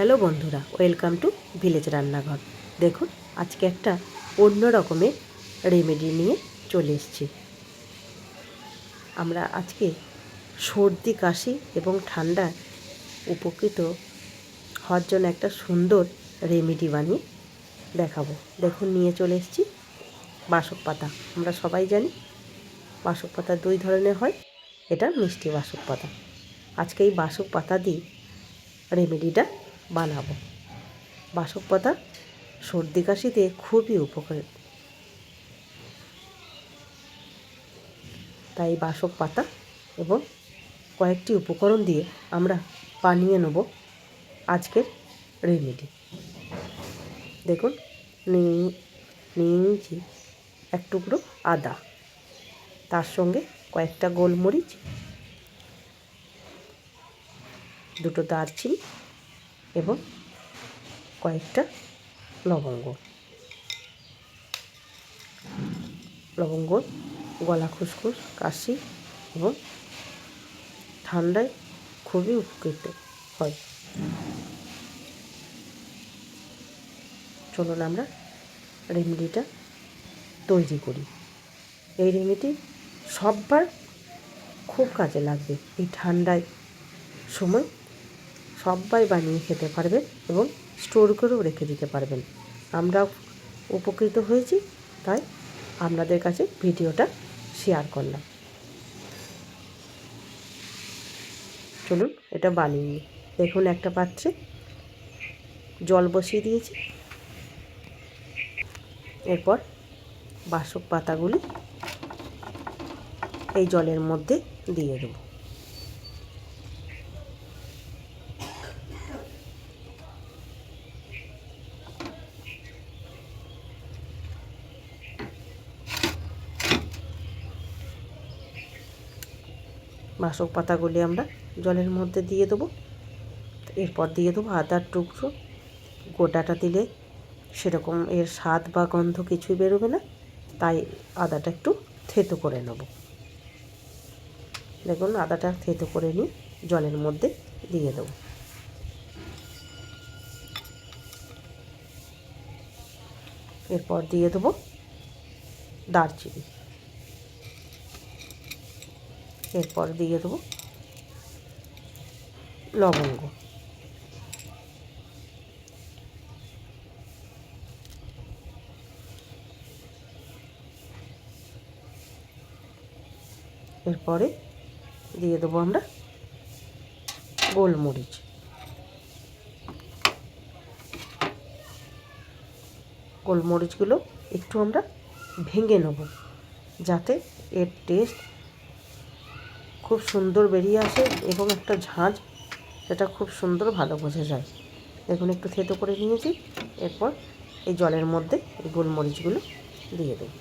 Hello বন্ধুরা, welcome to village রান্নাঘর। দেখুন, আজকে একটা অন্য রকমের রেমেডি নিয়ে চলে এসেছি। আমরা আজকে সর্দি কাশি এবং ঠান্ডায় উপকৃত হওয়ার জন্য একটা সুন্দর রেমেডি বানিয়ে দেখাবো। দেখুন, নিয়ে চলে এসেছি বাসক পাতা। আমরা সবাই জানি বাসক পাতা দুই ধরনের হয়, এটা মিষ্টি বাসক পাতা। আজকে এই বাসক পাতা দিয়ে রেমেডিটা বানাবো। বাসক পাতা সর্দি কাশিতে খুবই উপকারী, তাই বাসক পাতা এবং কয়েকটি উপকরণ দিয়ে আমরা বানিয়ে নেব আজকের রেমেডি। দেখুন, নিয়ে নিয়েছি এক টুকরো আদা, তার সঙ্গে কয়েকটা গোলমরিচ, দুটো দারচিনি এবং কয়েকটা লবঙ্গ। গলা খুসখুস, কাশি এবং ঠান্ডায় খুবই উপকৃত হয়। চলুন আমরা রেমেডিটা তৈরি করি। এই রেমেডি সববার খুব কাজে লাগবে। এই ঠান্ডায় সময় সবাই বানিয়ে খেতে পারবেন এবং স্টোর করেও রেখে দিতে পারবেন। আমরাও উপকৃত হয়েছি, তাই আপনাদের কাছে ভিডিওটা শেয়ার করলাম। চলুন এটা বানিয়ে নিই। দেখুন, একটা পাত্রে জল বসিয়ে দিয়েছি। এরপর বাসক পাতাগুলি এই জলের মধ্যে দিয়ে দেব। বাসক পাতাগুলি আমরা জলের মধ্যে দিয়ে দেবো। এরপর দিয়ে দেবো আদার টুকরো। গোটাটা দিলে সেরকম এর স্বাদ বা গন্ধ কিছুই বেরোবে না, তাই আদাটা একটু থেতো করে নেব। দেখুন, আদাটা থেতো করে নিয়ে জলের মধ্যে দিয়ে দেবো। এরপর দিয়ে দেবো দারচিনি। এরপর দিয়ে দেবো লবঙ্গ। এরপরে দিয়ে দেবো আমরা গোলমরিচ। গোলমরিচগুলো একটু আমরা ভেঙে নেব, যাতে এর টেস্ট খুব সুন্দর বেরিয়ে আসে এবং একটা ঝাঁঝ সেটা খুব সুন্দর ভালো বোঝা যায়। দেখুন, একটু থেতো করে নিয়েছি। এরপর এই জলের মধ্যে এই গোলমরিচগুলো দিয়ে দেব।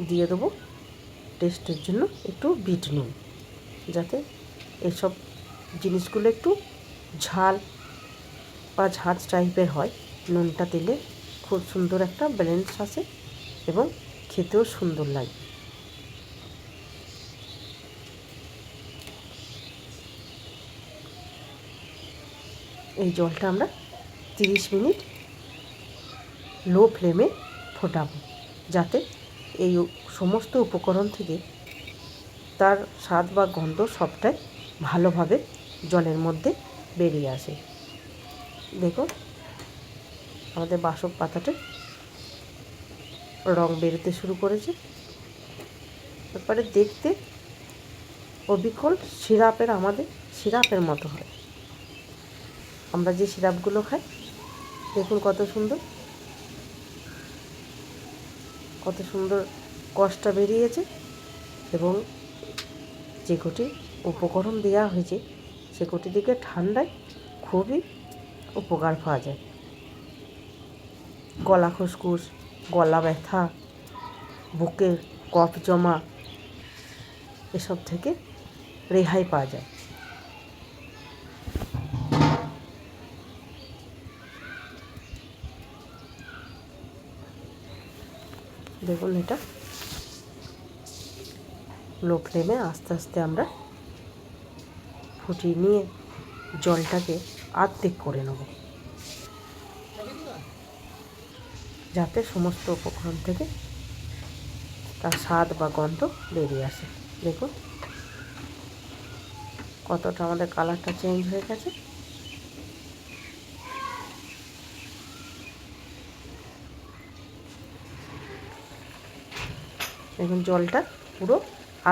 দিয়ে দেবো টেস্টের জন্য একটু বিট নুন, যাতে এইসব জিনিসগুলো একটু ঝাল বা ঝাঁঝ টাইপের হয়। নুনটা দিলে খুব সুন্দর একটা ব্যালেন্স আসে এবং খেতেও সুন্দর লাগে। এই জলটা আমরা 30 মিনিট লো ফ্লেমে ফোটাবো, যাতে এই সমস্ত উপকরণ থেকে তার স্বাদ বা গন্ধ সবটাই ভালোভাবে জলের মধ্যে বেরিয়ে আসে। দেখুন, আমাদের বাসক পাতাটা রং বেরোতে শুরু করেছে। তারপরে দেখতে অবিকল আমাদের সিরাপের মতো হয়। আমরা যে সিরাপগুলো খাই, দেখুন কত সুন্দর কষটা বেরিয়েছে এবং যে কটি উপকরণ দেওয়া হয়েছে সে কটি দিকে ঠান্ডায় খুবই উপকার পাওয়া যায়। গলা খুসখুস, গলা ব্যথা, বুকের কফ জমা, এসব থেকে রেহাই পাওয়া যায়। দেখুন এটা লো ফ্লেমে আস্তে আস্তে আমরা ফুটিয়ে নিয়ে জলটাকে আর্ধেক করে নেব, যাতে সমস্ত উপকরণ থেকে তার স্বাদ বা গন্ধ বেরিয়ে আসে। দেখুন কতটা আমাদের কালারটা চেঞ্জ হয়ে গেছে। দেখুন জলটা পুরো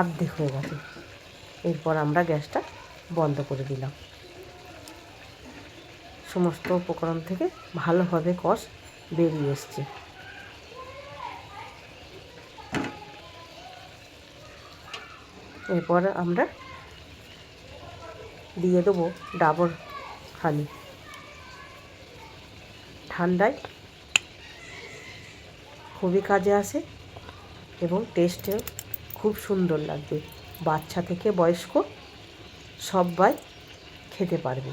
আর্ধেক হয়ে গেছে। এরপর আমরা গ্যাসটা বন্ধ করে দিলাম। সমস্ত উপকরণ থেকে ভালোভাবে কষ বেরিয়ে এসছে। এরপর আমরা দিয়ে দেবো ডাবর হানি। ঠান্ডায় খুবই কাজে আসে এবং টেস্টেও খুব সুন্দর লাগবে। বাচ্চা থেকে বয়স্ক সবাই খেতে পারবে।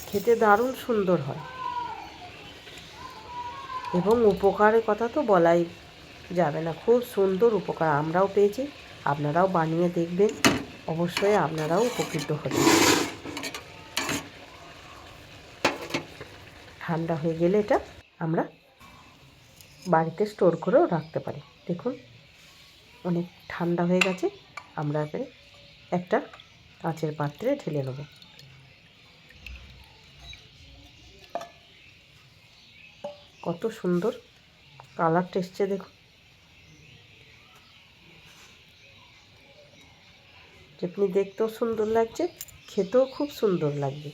খেতে দারুণ সুন্দর হয় এবং উপকারের কথা তো বলাই যাবে না। খুব সুন্দর উপকার আমরাও পেয়েছি। আপনারাও বানিয়ে দেখবেন, অবশ্যই আপনারাও উপকৃত হবেন। ঠান্ডা হয়ে গেলে এটা আমরা বাড়িতে স্টোর করেও রাখতে পারি। দেখুন অনেক ঠান্ডা হয়ে গেছে। আমরা একটা কাঁচের পাত্রে ঢেলে নেব। কত সুন্দর কালারটা এসছে দেখুন। যেমনি দেখতেও সুন্দর লাগছে, খেতেও খুব সুন্দর লাগবে।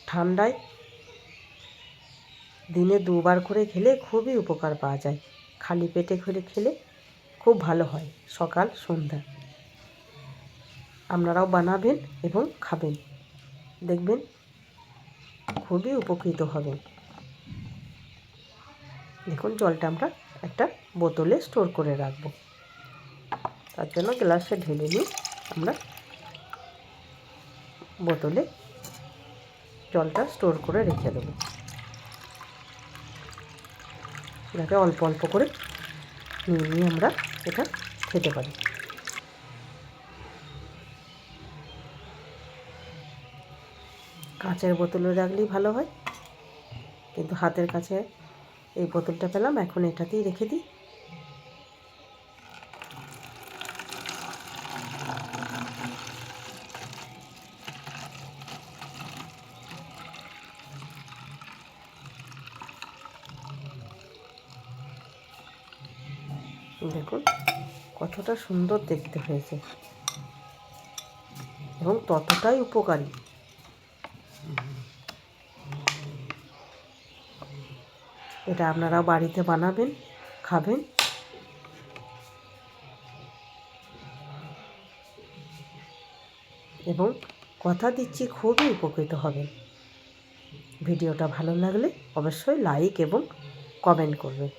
ঠান্ডায় দিনে 2 বার করে খেলে খুবই উপকার পাওয়া যায়। খালি পেটে করে খেলে খুব ভালো হয়, সকাল সন্ধ্যা। আপনারাও বানাবেন এবং খাবেন, দেখবেন খুবই উপকৃত হবেন। দেখুন জলটা আমরা একটা বোতলে স্টোর করে রাখবো। তার জন্য গ্লাসে ঢেলে নিয়ে আমরা বোতলে জলটা স্টোর করে রেখে দেবো, যাতে অল্প অল্প করে নিয়ে আমরা এটা খেতে পারি। কাঁচের বোতলে রাখলেই ভালো হয়, কিন্তু হাতের কাছে এই বোতলটা পেলাম, এখন এটাতেই রেখে দিই। দেখুন কতটা সুন্দর দেখতে হয়েছে এবং ততটাই উপকারী। এটা আপনারা বাড়িতে বানাবেন, খাবেন এবং কথা দিচ্ছি খুবই উপকৃত হবেন। ভিডিওটা ভালো লাগলে অবশ্যই লাইক এবং কমেন্ট করবেন।